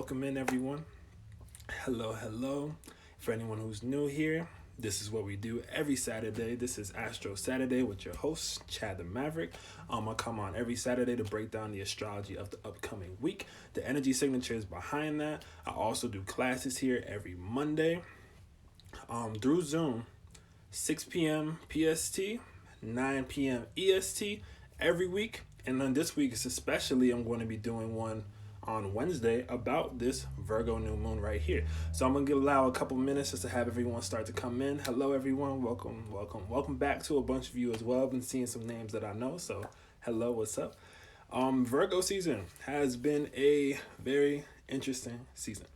welcome in everyone. Hello. For anyone who's new here, this is what we do every Saturday. This is Astro Saturday with your host, Chad the Maverick. I come on every Saturday to break down the astrology of the upcoming week, the energy signatures behind that. I also do classes here every Monday through Zoom, 6 p.m. PST, 9 p.m. EST every week. And then this week, especially, I'm going to be doing one on Wednesday about this Virgo new moon right here. So I'm going to allow a couple minutes just to have everyone start to come in. Hello, everyone. Welcome back to a bunch of you as well. I've been seeing some names that I know. So hello, what's up? Virgo season has been a very interesting season.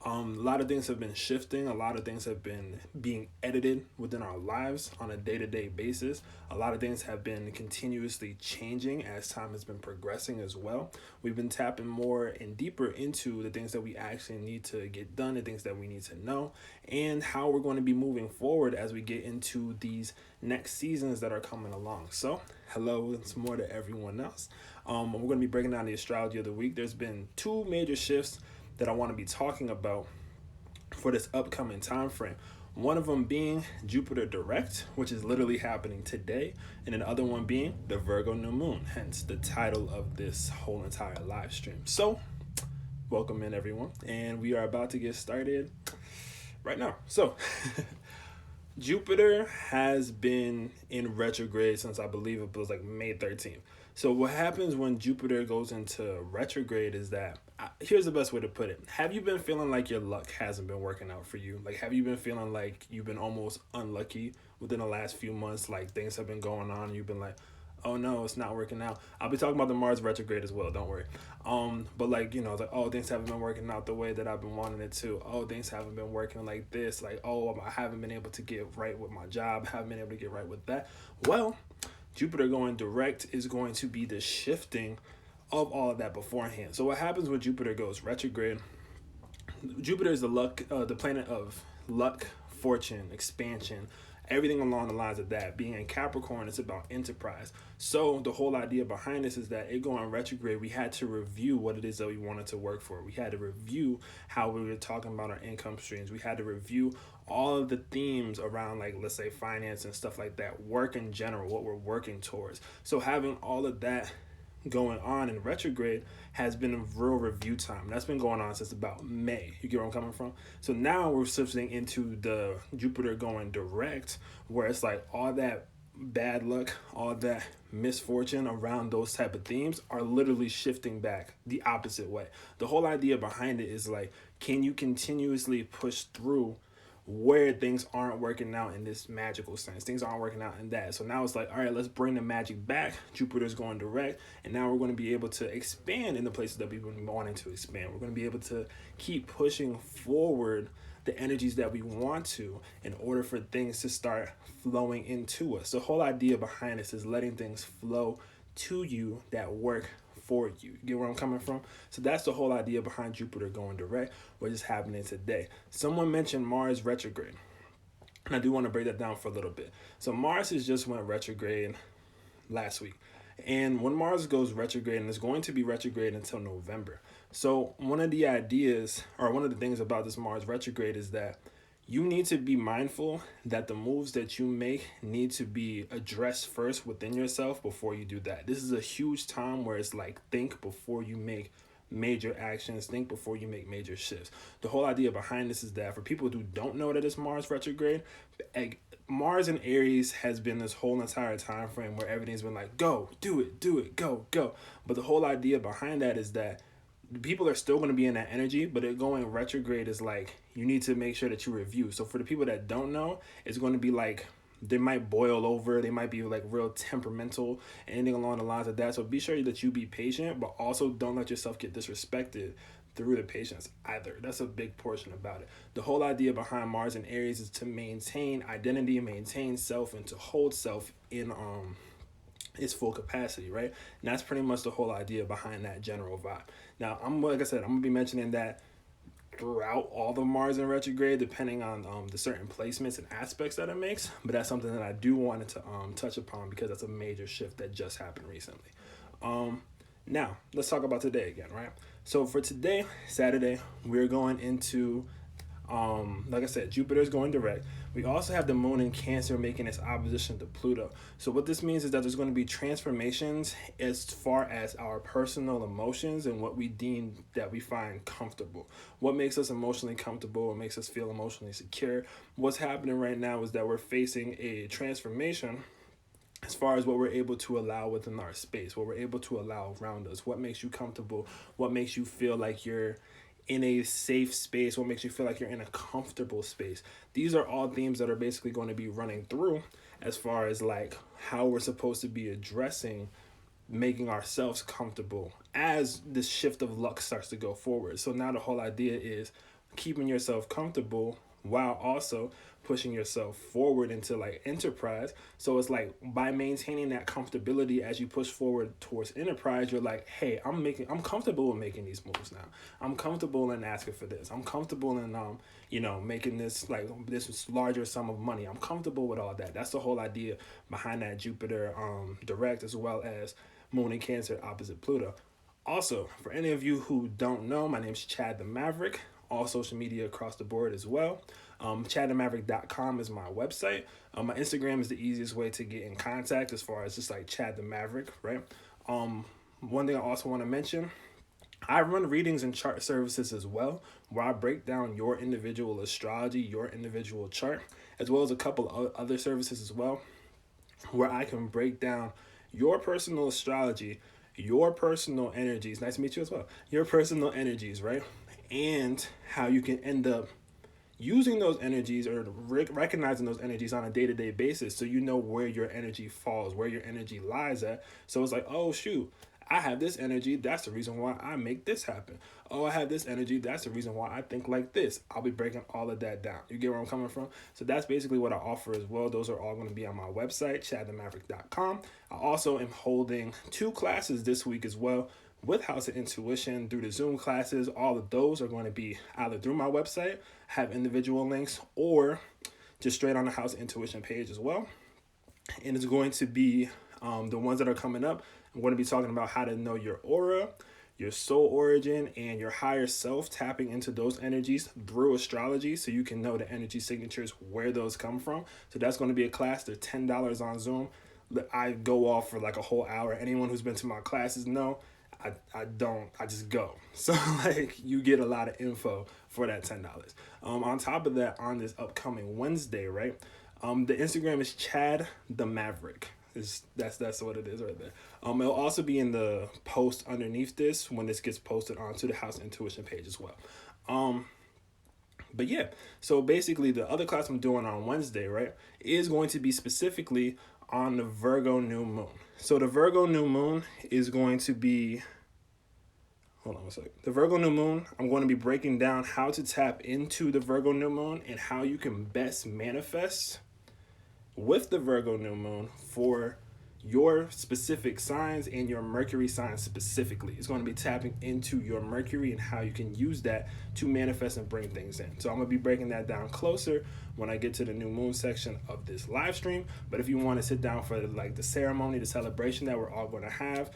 A lot of things have been shifting. A lot of things have been being edited within our lives on a day-to-day basis. A lot of things have been continuously changing as time has been progressing as well. We've been tapping more and deeper into the things that we actually need to get done, the things that we need to know, and how we're going to be moving forward as we get into these next seasons that are coming along. So, hello, it's more to everyone else. We're going to be breaking down the astrology of the week. There's been two major shifts that I want to be talking about for this upcoming time frame. One of them being Jupiter direct, which is literally happening today, and the other one being the Virgo new moon, hence the title of this whole entire live stream. So, welcome in everyone, and we are about to get started right now. So, Jupiter has been in retrograde since I believe it was like May 13th. So what happens when Jupiter goes into retrograde is that, here's the best way to put it. Have you been feeling like your luck hasn't been working out for you? Like, have you been feeling like you've been almost unlucky within the last few months? Like, things have been going on and you've been like, oh no, it's not working out. I'll be talking about the Mars retrograde as well, don't worry. But like, it's like, oh, things haven't been working out the way that I've been wanting it to. Oh, things haven't been working like this. Like, oh, I haven't been able to get right with my job. Haven't been able to get right with that. Well, Jupiter going direct is going to be the shifting of all of that beforehand. So what happens when Jupiter goes retrograde? Jupiter is the planet of luck, fortune, expansion, everything along the lines of that. Being in Capricorn, it's about enterprise. So the whole idea behind this is that it going retrograde, we had to review what it is that we wanted to work for. We had to review how we were talking about our income streams. We had to review all of the themes around, like, let's say finance and stuff like that, work in general, what we're working towards. So having all of that going on in retrograde has been a real review time. That's been going on since about May. You get where I'm coming from? So now we're shifting into the Jupiter going direct, where it's like all that bad luck, all that misfortune around those type of themes are literally shifting back the opposite way. The whole idea behind it is like, can you continuously push through where things aren't working out in this magical sense? Things aren't working out in that. So now it's like, all right, let's bring the magic back. Jupiter's going direct, and now we're going to be able to expand in the places that we've been wanting to expand. We're going to be able to keep pushing forward the energies that we want to in order for things to start flowing into us. The whole idea behind this is letting things flow to you that work for you. You get where I'm coming from? So that's the whole idea behind Jupiter going direct, which is happening today. Someone mentioned Mars retrograde, and I do want to break that down for a little bit. So Mars has just went retrograde last week, and when Mars goes retrograde, and it's going to be retrograde until November. So one of the ideas, or one of the things about this Mars retrograde is that you need to be mindful that the moves that you make need to be addressed first within yourself before you do that. This is a huge time where it's like, think before you make major actions, think before you make major shifts. The whole idea behind this is that for people who don't know that it's Mars retrograde, Mars in Aries has been this whole entire time frame where everything's been like, go, do it, go. But the whole idea behind that is that people are still going to be in that energy, but it going retrograde is like, you need to make sure that you review. So for the people that don't know, it's going to be like, they might boil over, they might be like real temperamental, anything along the lines of that. So be sure that you be patient, but also don't let yourself get disrespected through the patience either. That's a big portion about it. The whole idea behind Mars and Aries is to maintain identity, maintain self, and to hold self in its full capacity, right? And that's pretty much the whole idea behind that general vibe. Now, like I said, I'm gonna be mentioning that throughout all the Mars in retrograde, depending on the certain placements and aspects that it makes. But that's something that I do wanted to touch upon because that's a major shift that just happened recently. Now, let's talk about today again, right? So for today, Saturday, we're going into, like I said, Jupiter's going direct. We also have the moon in Cancer making its opposition to Pluto. So what this means is that there's going to be transformations as far as our personal emotions and what we deem that we find comfortable. What makes us emotionally comfortable, what makes us feel emotionally secure. What's happening right now is that we're facing a transformation as far as what we're able to allow within our space, what we're able to allow around us, what makes you comfortable, what makes you feel like you're in a safe space, what makes you feel like you're in a comfortable space. These are all themes that are basically going to be running through as far as like how we're supposed to be addressing making ourselves comfortable as this shift of luck starts to go forward. So now the whole idea is keeping yourself comfortable while also pushing yourself forward into like enterprise. So it's like by maintaining that comfortability as you push forward towards enterprise, you're like, hey, I'm comfortable with making these moves now. I'm comfortable in asking for this. I'm comfortable in making this like this larger sum of money. I'm comfortable with all that. That's the whole idea behind that Jupiter direct, as well as Moon in Cancer opposite Pluto. Also, for any of you who don't know, my name's Chad the Maverick. All social media across the board as well. ChadTheMaverick.com is my website. My Instagram is the easiest way to get in contact as far as just like Chad the Maverick, right? One thing I also want to mention, I run readings and chart services as well, where I break down your individual astrology, your individual chart, as well as a couple of other services as well, where I can break down your personal astrology, your personal energies. Nice to meet you as well. Your personal energies, right? And how you can end up using those energies or recognizing those energies on a day-to-day basis, so you know where your energy falls, where your energy lies at. So it's like, oh shoot, I have this energy, that's the reason why I make this happen. Oh, I have this energy, that's the reason why I think like this. I'll be breaking all of that down. You get where I'm coming from? So that's basically what I offer as well. Those are all going to be on my website, ChadTheMaverick.com. I also am holding 2 classes this week as well with House of Intuition through the Zoom classes. All of those are going to be either through my website, have individual links, or just straight on the House of Intuition page as well. And it's going to be the ones that are coming up. I'm going to be talking about how to know your aura, your soul origin, and your higher self, tapping into those energies through astrology so you can know the energy signatures, where those come from. So that's going to be a class. They're $10 on Zoom. I go off for like a whole hour. Anyone who's been to my classes know I just go. So like you get a lot of info for that $10. On top of that, on this upcoming Wednesday, right? The Instagram is Chad the Maverick. That's what it is right there. It'll also be in the post underneath this when this gets posted onto the House Intuition page as well. But yeah, so basically the other class I'm doing on Wednesday, right, is going to be specifically on the Virgo new moon. So the Virgo new moon is going to be, hold on a second. The Virgo new moon, I'm going to be breaking down how to tap into the Virgo new moon and how you can best manifest with the Virgo new moon for your specific signs and your Mercury sign specifically. It's going to be tapping into your Mercury and how you can use that to manifest and bring things in. So I'm going to be breaking that down closer when I get to the new moon section of this live stream. But if you want to sit down for like the ceremony, the celebration that we're all going to have,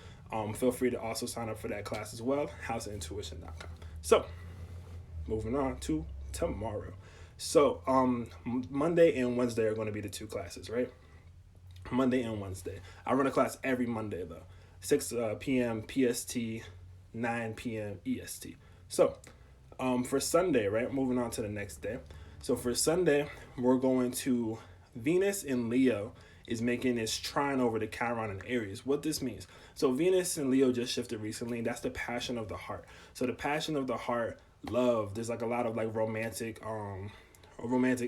feel free to also sign up for that class as well, houseintuition.com. So moving on to tomorrow. So Monday and Wednesday are going to be the 2 classes, right? Monday and Wednesday. I run a class every Monday though. 6 p.m. PST, 9 p.m. EST. So for Sunday, right? Moving on to the next day. So for Sunday, we're going to Venus in Leo is making its trine over to Chiron in Aries. What this means. So Venus in Leo just shifted recently. That's the passion of the heart. So the passion of the heart, love, there's like a lot of like romantic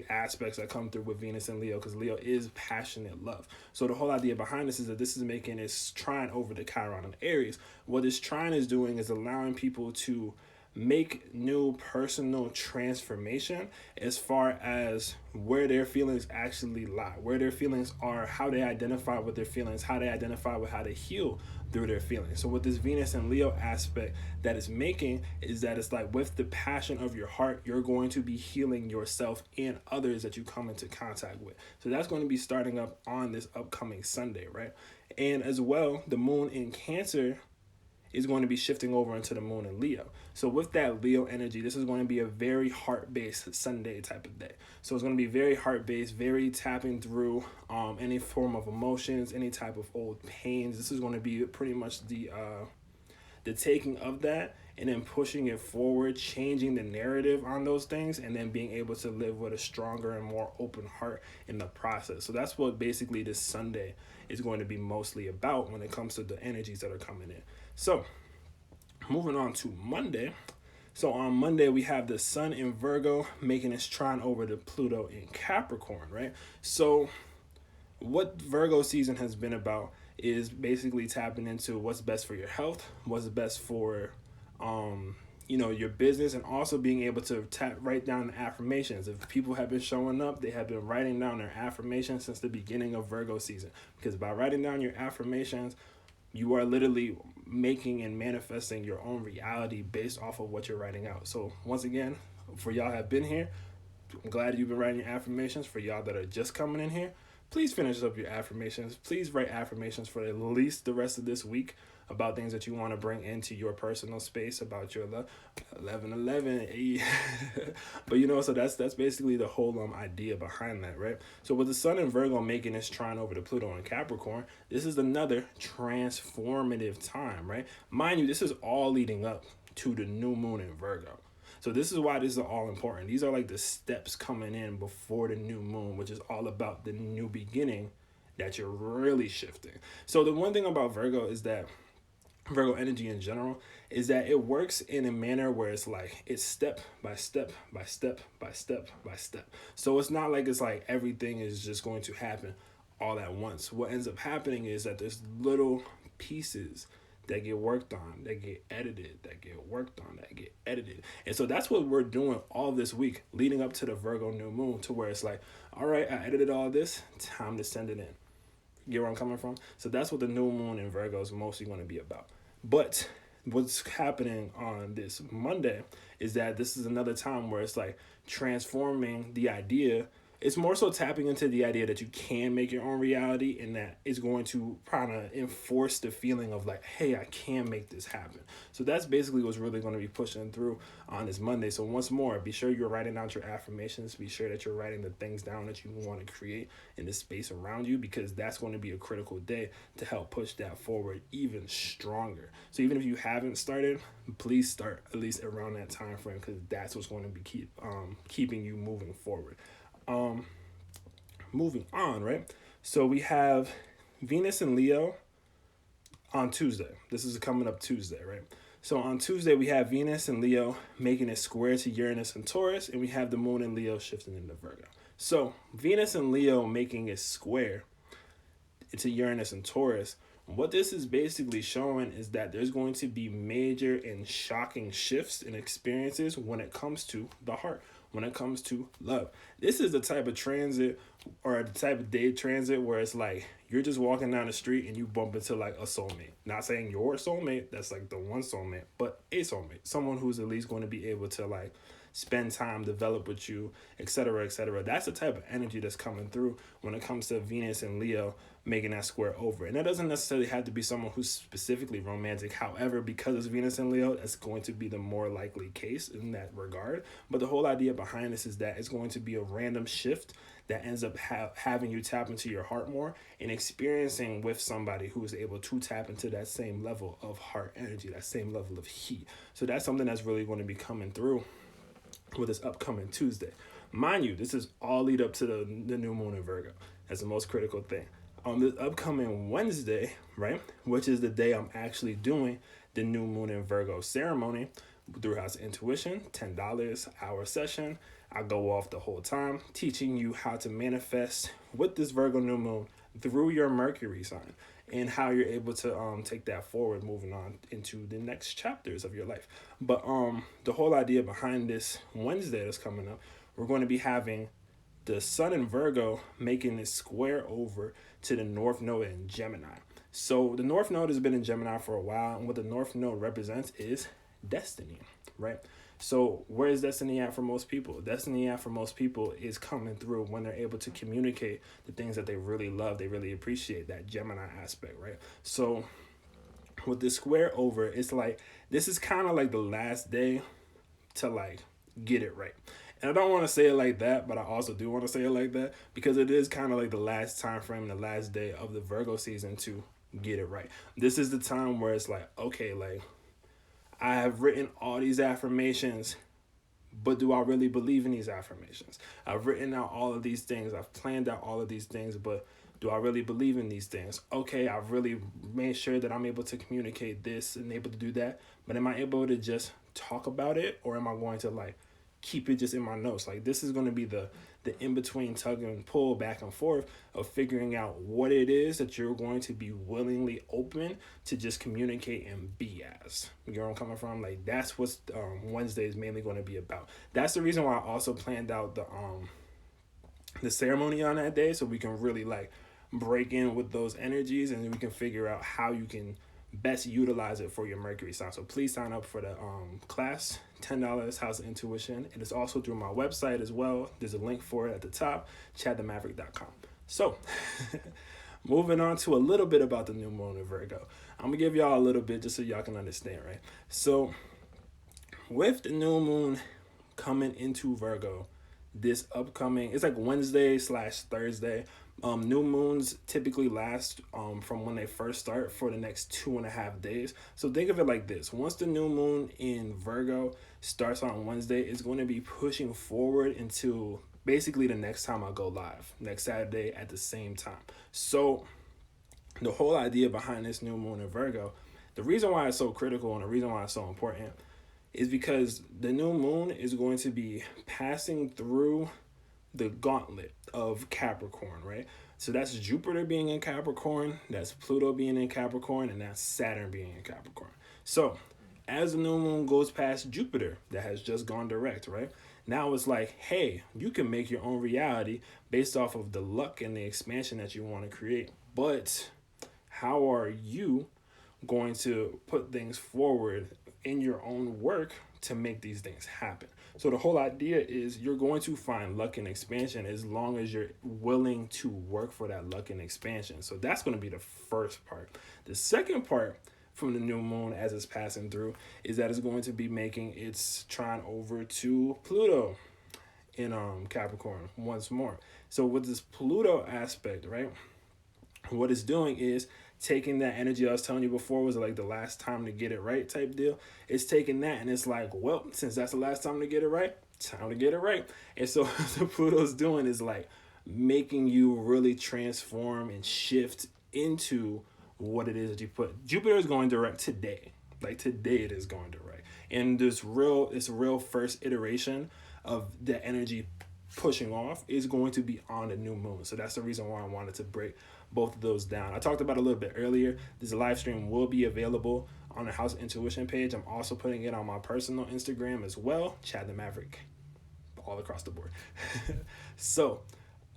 aspects that come through with Venus and Leo, because Leo is passionate love. So the whole idea behind this is that this is making its trine over to Chiron and Aries. What this trine is doing is allowing people to make new personal transformation as far as where their feelings actually lie, where their feelings are, how they identify with their feelings, how they identify with how to heal through their feelings. So what this Venus and Leo aspect that is making is that it's like with the passion of your heart, you're going to be healing yourself and others that you come into contact with. So that's going to be starting up on this upcoming Sunday, right? And as well, the moon in Cancer is going to be shifting over into the moon in Leo. So with that Leo energy, this is going to be a very heart-based Sunday type of day. So it's going to be very heart-based, very tapping through any form of emotions, any type of old pains. This is going to be pretty much the taking of that and then pushing it forward, changing the narrative on those things, and then being able to live with a stronger and more open heart in the process. So that's what basically this Sunday is going to be mostly about when it comes to the energies that are coming in. So moving on to Monday. So on Monday, we have the Sun in Virgo making its trine over to Pluto in Capricorn, right? So what Virgo season has been about is basically tapping into what's best for your health, what's best for your business, and also being able to write down the affirmations. If people have been showing up, they have been writing down their affirmations since the beginning of Virgo season, because by writing down your affirmations, you are literally making and manifesting your own reality based off of what you're writing out. So once again, for y'all have been here, I'm glad you've been writing your affirmations. For y'all that are just coming in here, please finish up your affirmations. Please write affirmations for at least the rest of this week about things that you want to bring into your personal space, about your 1111. But so that's basically the whole idea behind that, right? So with the Sun in Virgo making its trine over to Pluto and Capricorn, this is another transformative time, right? Mind you, this is all leading up to the new moon in Virgo. So this is why this is all important. These are like the steps coming in before the new moon, which is all about the new beginning that you're really shifting. So the one thing about Virgo is that Virgo energy in general is that it works in a manner where it's like it's step by step by step by step by step. So it's not like it's like everything is just going to happen all at once. What ends up happening is that there's little pieces that get worked on, that get edited, that get worked on, that get edited. And so that's what we're doing all this week leading up to the Virgo new moon, to where it's like, all right, I edited all this, time to send it in. Get where I'm coming from? So that's what the new moon in Virgo is mostly going to be about. But what's happening on this Monday is that this is another time where it's like transforming the idea. It's more so tapping into the idea that you can make your own reality, and that it's going to kind of enforce the feeling of like, hey, I can make this happen. So that's basically what's really going to be pushing through on this Monday. So once more, be sure you're writing down your affirmations. Be sure that you're writing the things down that you want to create in the space around you, because that's going to be a critical day to help push that forward even stronger. So even if you haven't started, please start at least around that time frame, because that's what's going to be keeping you moving forward. Moving on, right? So we have Venus and Leo on Tuesday. This is coming up Tuesday, right? So on Tuesday, we have Venus and Leo making a square to Uranus and Taurus, and we have the moon and Leo shifting into Virgo. So Venus and Leo making a square to Uranus and Taurus, what this is basically showing is that there's going to be major and shocking shifts and experiences when it comes to the heart, when it comes to love. This is the type of transit, or the type of day transit, where it's like you're just walking down the street and you bump into like a soulmate. Not saying your soulmate, that's like the one soulmate, but a soulmate. Someone who's at least going to be able to like spend time, develop with you, etc., etc. That's the type of energy that's coming through when it comes to Venus and Leo making that square over. And that doesn't necessarily have to be someone who's specifically romantic. However, because it's Venus and Leo, that's going to be the more likely case in that regard. But the whole idea behind this is that it's going to be a random shift that ends up having you tap into your heart more and experiencing with somebody who is able to tap into that same level of heart energy, that same level of heat. So that's something that's really going to be coming through with this upcoming Tuesday. Mind you, this is all lead up to the new moon in Virgo. That's the most critical thing. On the upcoming Wednesday, right, which is the day I'm actually doing the new moon in Virgo ceremony through House Intuition, $10 hour session. I go off the whole time teaching you how to manifest with this Virgo new moon through your Mercury sign, and how you're able to take that forward, moving on into the next chapters of your life. But the whole idea behind this Wednesday that's coming up, we're going to be having the Sun in Virgo making this square over to the North Node in Gemini. So the North Node has been in Gemini for a while, and what the North Node represents is destiny, right? So where is destiny at for most people? Destiny at for most people is coming through when they're able to communicate the things that they really love, they really appreciate, that Gemini aspect, right? So with the square over, it's like this is kind of like the last day to like get it right. And I don't want to say it like that, but I also do want to say it like that because it is kind of like the last time frame, the last day of the Virgo season to get it right. This is the time where it's like, okay, like I have written all these affirmations, but do I really believe in these affirmations? I've written out all of these things. I've planned out all of these things, but do I really believe in these things? Okay, I've really made sure that I'm able to communicate this and able to do that, but am I able to just talk about it, or am I going to like keep it just in my notes? Like this is going to be the in-between tug and pull back and forth of figuring out what it is that you're going to be willingly open to just communicate and be as. You know where I'm coming from? Like that's what Wednesday is mainly going to be about. That's the reason why I also planned out the ceremony on that day, so we can really like break in with those energies and we can figure out how you can best utilize it for your Mercury sign. So please sign up for the class, $10, House of Intuition. It is also through my website as well. There's a link for it at the top, chadthemaverick.com. So moving on to a little bit about the new moon in Virgo. I'm gonna give y'all a little bit just so y'all can understand, right? So with the new moon coming into Virgo, this upcoming, it's like Wednesday/Thursday. New moons typically last from when they first start for the next 2.5 days. So think of it like this. Once the new moon in Virgo starts on Wednesday, it's going to be pushing forward until basically the next time I go live, next Saturday at the same time. So the whole idea behind this new moon in Virgo, the reason why it's so critical and the reason why it's so important is because the new moon is going to be passing through the gauntlet of Capricorn, right? So that's Jupiter being in Capricorn, that's Pluto being in Capricorn, and that's Saturn being in Capricorn. So as the new moon goes past Jupiter, that has just gone direct, right? Now it's like, hey, you can make your own reality based off of the luck and the expansion that you want to create. But how are you going to put things forward in your own work to make these things happen? So the whole idea is you're going to find luck and expansion as long as you're willing to work for that luck and expansion. So that's going to be the first part. The second part from the new moon as it's passing through is that it's going to be making its trine over to Pluto in Capricorn once more. So with this Pluto aspect, right, what it's doing is taking that energy I was telling you before was like the last time to get it right type deal. It's taking that and it's like, well, since that's the last time to get it right, time to get it right. And so what Pluto's doing is like making you really transform and shift into what it is that you put. Jupiter is going direct today. Like today it is going direct. And it's a real first iteration of the energy pushing off is going to be on the new moon. So that's the reason why I wanted to break both of those down. I talked about it a little bit earlier. This live stream will be available on the House Intuition page. I'm also putting it on my personal Instagram as well, Chad the Maverick, all across the board. So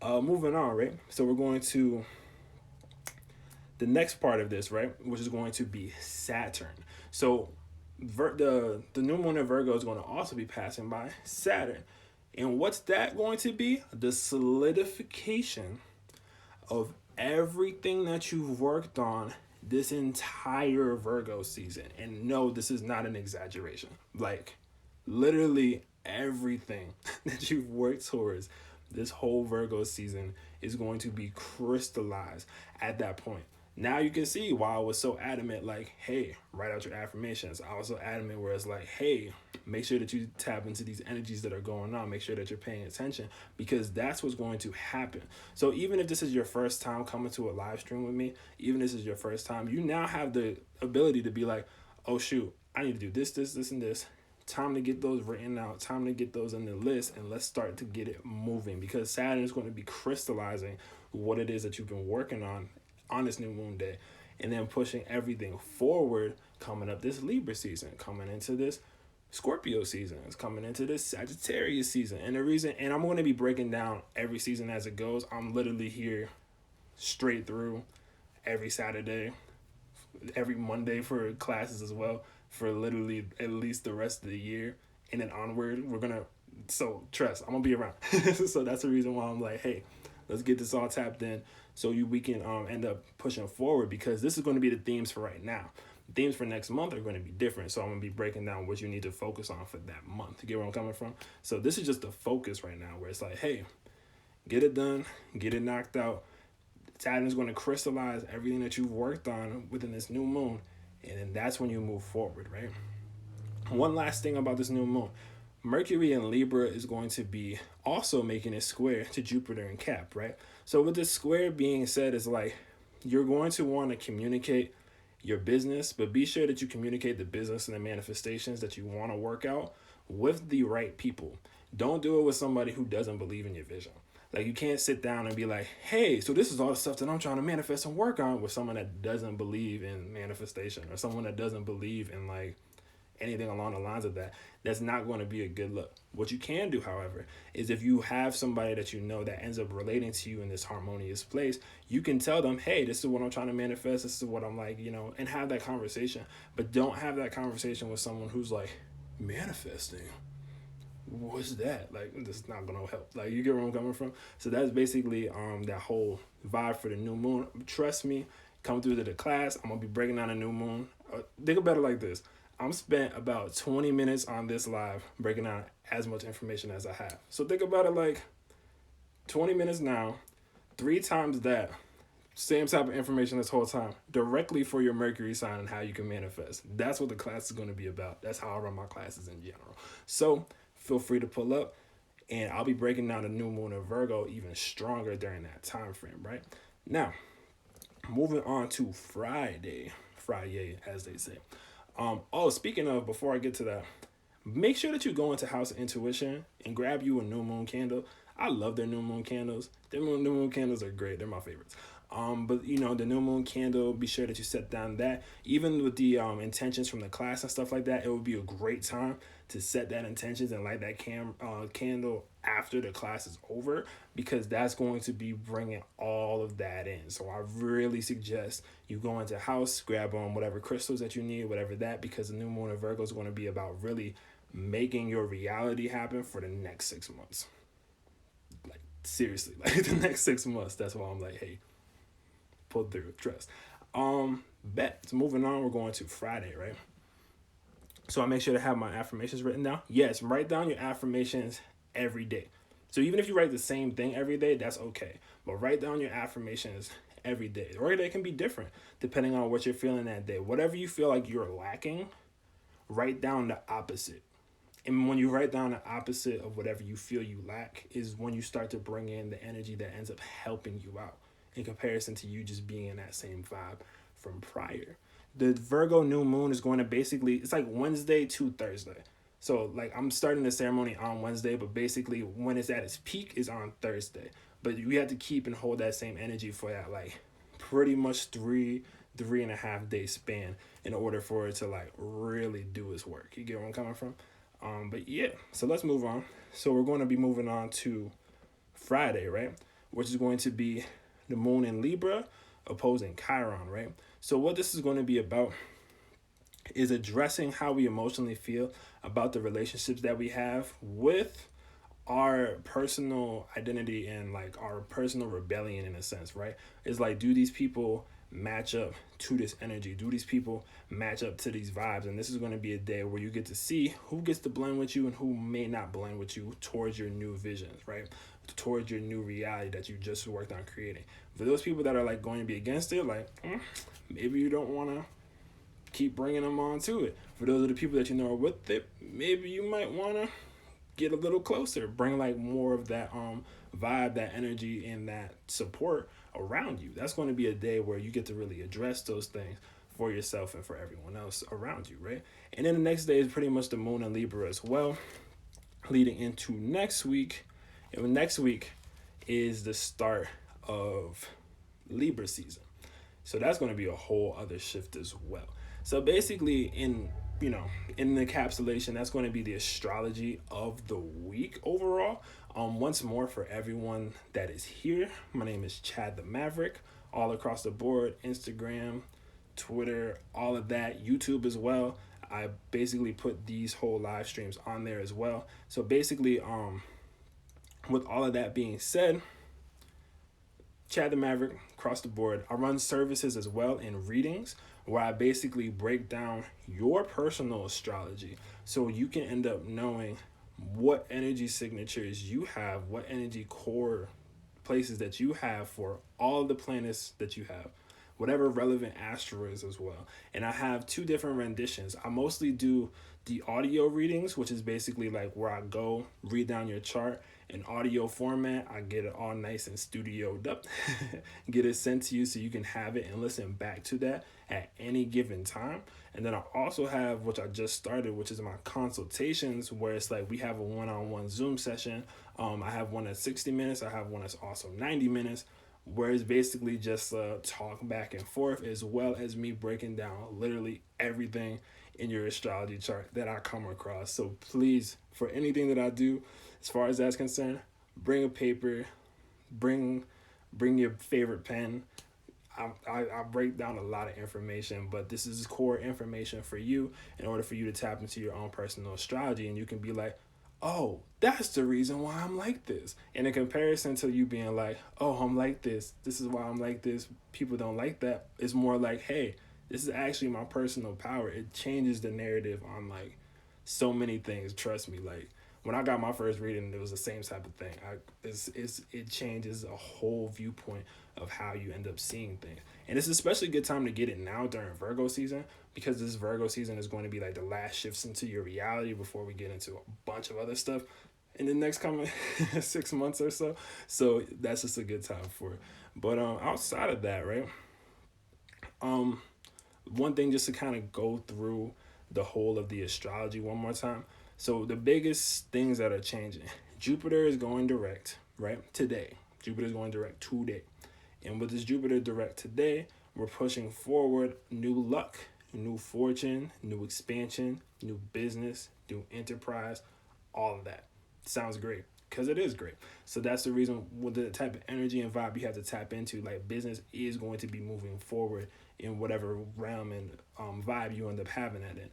moving on, right? So we're going to the next part of this, right, which is going to be Saturn. So the new moon in Virgo is going to also be passing by Saturn. And what's that going to be? The solidification of everything that you've worked on this entire Virgo season. And no, this is not an exaggeration. Like literally everything that you've worked towards this whole Virgo season is going to be crystallized at that point. Now you can see why I was so adamant, like, hey, write out your affirmations. I was so adamant where it's like, hey, make sure that you tap into these energies that are going on. Make sure that you're paying attention because that's what's going to happen. So even if this is your first time coming to a live stream with me, even if this is your first time, you now have the ability to be like, oh, shoot, I need to do this, and this. Time to get those written out. Time to get those in the list and let's start to get it moving because Saturn is going to be crystallizing what it is that you've been working on this new moon day, and then pushing everything forward, coming up this Libra season, coming into this Scorpio season, it's coming into this Sagittarius season. And the reason, and I'm going to be breaking down every season as it goes. I'm literally here straight through every Saturday, every Monday for classes as well, for literally at least the rest of the year. And then onward, so trust, I'm going to be around. So that's the reason why I'm like, hey, let's get this all tapped in so we can end up pushing forward because this is going to be the themes for right now. Themes for next month are going to be different. So I'm going to be breaking down what you need to focus on for that month. You get where I'm coming from? So this is just the focus right now, where it's like, hey, get it done, get it knocked out. Saturn's going to crystallize everything that you've worked on within this new moon, and then that's when you move forward, right? One last thing about this new moon. Mercury in Libra is going to be also making a square to Jupiter in Cap, right? So with this square being said, is like you're going to want to communicate your business, but be sure that you communicate the business and the manifestations that you want to work out with the right people. Don't do it with somebody who doesn't believe in your vision. Like, you can't sit down and be like, hey, so this is all the stuff that I'm trying to manifest and work on, with someone that doesn't believe in manifestation, or someone that doesn't believe in like anything along the lines of that. That's not going to be a good look. What you can do, however, is if you have somebody that you know that ends up relating to you in this harmonious place, you can tell them, hey, this is what I'm trying to manifest. This is what I'm like, and have that conversation. But don't have that conversation with someone who's like, manifesting? What's that? Like, this is not gonna help. Like, you get where I'm coming from? So that's basically that whole vibe for the new moon. Trust me, come through to the class. I'm gonna be breaking down a new moon. Think about it like this. I'm spent about 20 minutes on this live breaking down as much information as I have. So think about it like 20 minutes now, 3 times that, same type of information this whole time, directly for your Mercury sign and how you can manifest. That's what the class is going to be about. That's how I run my classes in general. So feel free to pull up, and I'll be breaking down the new moon of Virgo even stronger during that time frame, right? Now, moving on to Friday, as they say. Speaking of, before I get to that, make sure that you go into House of Intuition and grab you a new moon candle. I love their new moon candles. Their new moon candles are great. They're my favorites. But the new moon candle, be sure that you set down that. Even with the intentions from the class and stuff like that, it would be a great time to set that intentions and light that candle after the class is over, because that's going to be bringing all of that in. So I really suggest you go into house, grab on whatever crystals that you need, whatever that, because the new moon of Virgo is going to be about really making your reality happen for the next 6 months. Like, seriously, like the next 6 months. That's why I'm like, hey, pull through, trust. Bet. So moving on, we're going to Friday, right? So I make sure to have my affirmations written down. Yes, write down your affirmations every day. So even if you write the same thing every day, that's okay. But write down your affirmations every day. Or they can be different depending on what you're feeling that day. Whatever you feel like you're lacking, write down the opposite. And when you write down the opposite of whatever you feel you lack is when you start to bring in the energy that ends up helping you out, in comparison to you just being in that same vibe from prior. The Virgo new moon is going to basically, it's like Wednesday to Thursday. So like I'm starting the ceremony on Wednesday, but basically when it's at its peak is on Thursday. But you have to keep and hold that same energy for that like pretty much 3.5 day span in order for it to like really do its work. You get where I'm coming from? But yeah, so let's move on. So we're going to be moving on to Friday, right? Which is going to be the moon in Libra opposing Chiron, right? So what this is going to be about is addressing how we emotionally feel about the relationships that we have with our personal identity and like our personal rebellion in a sense, right? It's like, do these people match up to this energy? Do these people match up to these vibes? And this is going to be a day where you get to see who gets to blend with you and who may not blend with you towards your new visions, right? Towards your new reality that you just worked on creating. For those people that are like going to be against it, like maybe you don't want to keep bringing them on to it. For those of the people that you know are with it, maybe you might want to get a little closer, bring like more of that vibe, that energy, and that support around you. That's going to be a day where you get to really address those things for yourself and for everyone else around you, right? And then the next day is pretty much the moon in Libra as well, leading into next week. And next week is the start of Libra season. So that's going to be a whole other shift as well. So basically in the encapsulation, that's going to be the astrology of the week overall. Once more, for everyone that is here, my name is Chad the Maverick, all across the board, Instagram, Twitter, all of that, YouTube as well. I basically put these whole live streams on there as well. So basically, with all of that being said, Chad the Maverick across the board. I run services as well in readings where I basically break down your personal astrology so you can end up knowing what energy signatures you have, what energy core places that you have for all the planets that you have, whatever relevant asteroids as well. And I have two different renditions. I mostly do the audio readings, which is basically like where I go read down your chart in audio format. I get it all nice and studioed up, get it sent to you so you can have it and listen back to that at any given time. And then I also have, which I just started, which is my consultations, where it's like we have a one-on-one Zoom session. I have one that's 60 minutes. I have one that's also 90 minutes, where it's basically just talk back and forth, as well as me breaking down literally everything in your astrology chart that I come across. So please, for anything that I do, as far as that's concerned, bring a paper, bring your favorite pen. I break down a lot of information, but this is core information for you in order for you to tap into your own personal astrology, and you can be like, oh, that's the reason why I'm like this. And in comparison to you being like, oh, I'm like this is why I'm like this, people don't like that, it's more like, hey, this is actually my personal power. It changes the narrative on like so many things. Trust me, like when I got my first reading, it was the same type of thing. It changes a whole viewpoint of how you end up seeing things. And it's especially a good time to get it now during Virgo season, because this Virgo season is going to be like the last shifts into your reality before we get into a bunch of other stuff in the next coming 6 months or so. So that's just a good time for it. But outside of that, right? One thing just to kind of go through the whole of the astrology one more time. So the biggest things that are changing, Jupiter is going direct, right? Today. Jupiter is going direct today. And with this Jupiter direct today, we're pushing forward new luck, new fortune, new expansion, new business, new enterprise, all of that. Sounds great, because it is great. So that's the reason with the type of energy and vibe you have to tap into. Like business is going to be moving forward in whatever realm and vibe you end up having that in.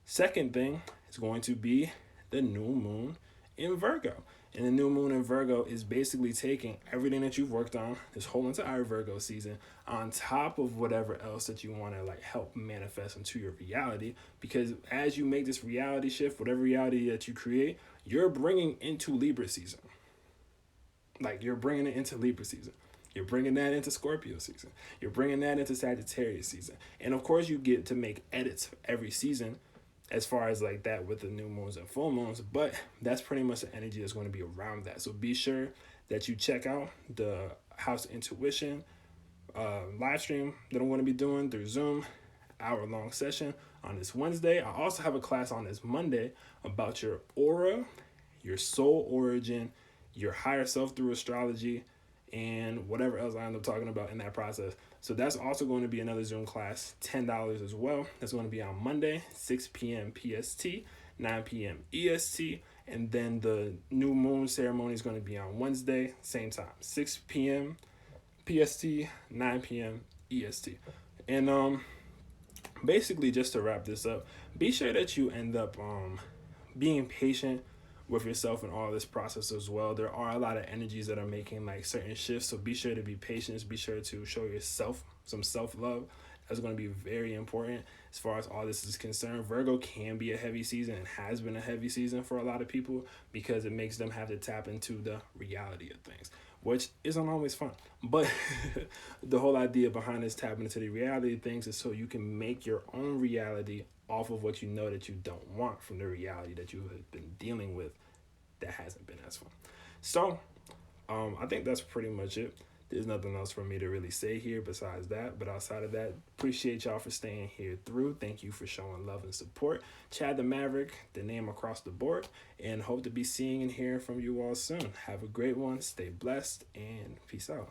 Second thing is going to be the new moon in Virgo. And the new moon in Virgo is basically taking everything that you've worked on this whole entire Virgo season on top of whatever else that you want to like help manifest into your reality. Because as you make this reality shift, whatever reality that you create, you're bringing into Libra season. Like you're bringing it into Libra season. You're bringing that into Scorpio season. You're bringing that into Sagittarius season. And of course you get to make edits every season as far as like that with the new moons and full moons, but that's pretty much the energy that's going to be around that. So be sure that you check out the House Intuition live stream that I'm going to be doing through Zoom, hour-long session on this Wednesday. I also have a class on this Monday about your aura, your soul origin, your higher self through astrology, and whatever else I end up talking about in that process. So that's also going to be another Zoom class, $10 as well. That's going to be on Monday, 6 p.m. PST, 9 p.m. EST. And then the new moon ceremony is going to be on Wednesday, same time, 6 p.m. PST, 9 p.m. EST. And basically, just to wrap this up, be sure that you end up being patient with yourself in all this process as well. There are a lot of energies that are making like certain shifts, so be sure to be patient. Be sure to show yourself some self-love. That's going to be very important as far as all this is concerned. Virgo can be a heavy season and has been a heavy season for a lot of people because it makes them have to tap into the reality of things, which isn't always fun. But the whole idea behind this tapping into the reality of things is so you can make your own reality off of what you know that you don't want from the reality that you have been dealing with that hasn't been as fun. So I think that's pretty much it. There's nothing else for me to really say here besides that. But outside of that, appreciate y'all for staying here through. Thank you for showing love and support. Chad the Maverick, the name across the board, and hope to be seeing and hearing from you all soon. Have a great one. Stay blessed and peace out.